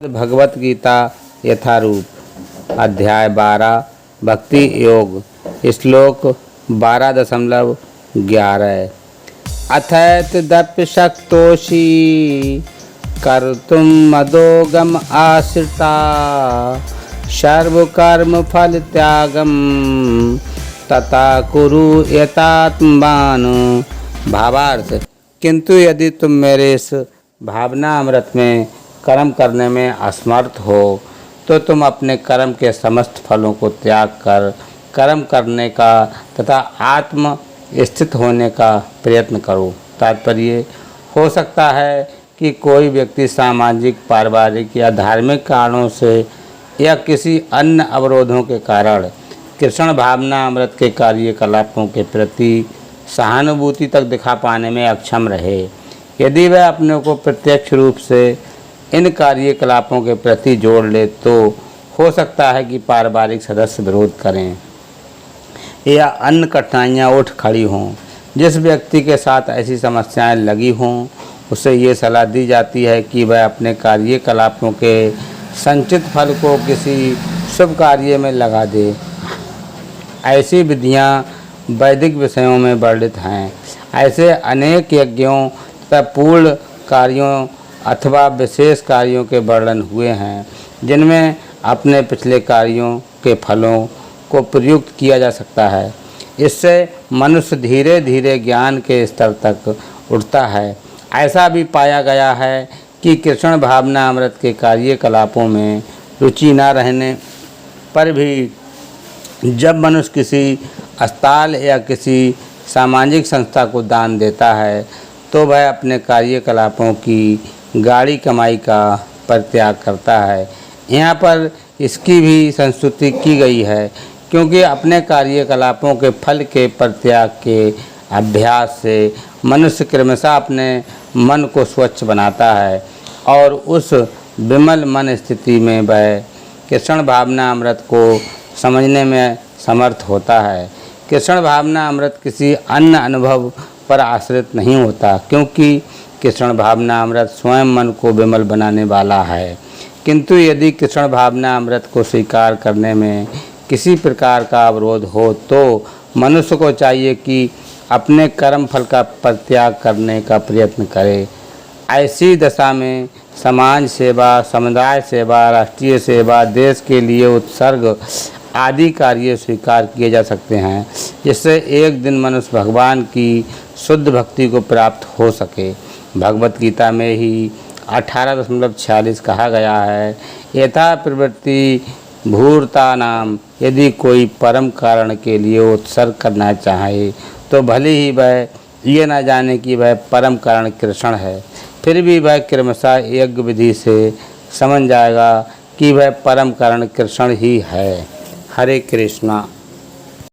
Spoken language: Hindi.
भगवत गीता यथारूप अध्याय 12 भक्ति योग श्लोक 12.11 अथैत दप्य शक्तोषी कर्तुम मदोगम आश्रिता सर्वकर्म फल त्यागम तथा कुरु यतात्मान। भावार्थ, किंतु यदि तुम मेरे इस भावना अमृत में कर्म करने में असमर्थ हो तो तुम अपने कर्म के समस्त फलों को त्याग कर कर्म करने का तथा आत्म स्थित होने का प्रयत्न करो। तात्पर्य, हो सकता है कि कोई व्यक्ति सामाजिक, पारिवारिक या धार्मिक कारणों से या किसी अन्य अवरोधों के कारण कृष्ण भावना अमृत के कार्यकलापों के प्रति सहानुभूति तक दिखा पाने में अक्षम रहे। यदि वह अपने को प्रत्यक्ष रूप से इन कार्यकलापों के प्रति जोड़ ले तो हो सकता है कि पारिवारिक सदस्य विरोध करें या अन्य कठिनाइयाँ उठ खड़ी हों। जिस व्यक्ति के साथ ऐसी समस्याएं लगी हों उसे ये सलाह दी जाती है कि वह अपने कार्यकलापों के संचित फल को किसी शुभ कार्य में लगा दे। ऐसी विधियाँ वैदिक विषयों में वर्णित हैं। ऐसे अनेक यज्ञों तथा पूर्ण कार्यों अथवा विशेष कार्यों के वर्णन हुए हैं जिनमें अपने पिछले कार्यों के फलों को प्रयुक्त किया जा सकता है। इससे मनुष्य धीरे धीरे ज्ञान के स्तर तक उठता है। ऐसा भी पाया गया है कि कृष्ण भावना अमृत के कार्यकलापों में रुचि न रहने पर भी जब मनुष्य किसी अस्पताल या किसी सामाजिक संस्था को दान देता है तो वह अपने कार्यकलापों की गाढ़ी कमाई का परित्याग करता है। यहाँ पर इसकी भी संस्तुति की गई है क्योंकि अपने कार्यकलापों के फल के परित्याग के अभ्यास से मनुष्य क्रमशः अपने मन को स्वच्छ बनाता है और उस विमल मन स्थिति में वह कृष्ण भावना अमृत को समझने में समर्थ होता है। कृष्ण भावना अमृत किसी अन्य अनुभव पर आश्रित नहीं होता क्योंकि कृष्ण भावना अमृत स्वयं मन को विमल बनाने वाला है। किंतु यदि कृष्ण भावना अमृत को स्वीकार करने में किसी प्रकार का अवरोध हो तो मनुष्य को चाहिए कि अपने कर्म फल का परित्याग करने का प्रयत्न करे। ऐसी दशा में समाज सेवा, समुदाय सेवा, राष्ट्रीय सेवा, देश के लिए उत्सर्ग आदि कार्य स्वीकार किए जा सकते हैं जिससे एक दिन मनुष्य भगवान की शुद्ध भक्ति को प्राप्त हो सके। भगवत गीता में ही 18.46 कहा गया है, यथा प्रवृत्ति भूरता नाम, यदि कोई परम कारण के लिए उत्सर्ग करना चाहे तो भले ही वह ये न जाने कि वह परम कारण कृष्ण है, फिर भी वह क्रमशः यज्ञ विधि से समझ जाएगा कि वह परम कारण कृष्ण ही है। हरे कृष्णा।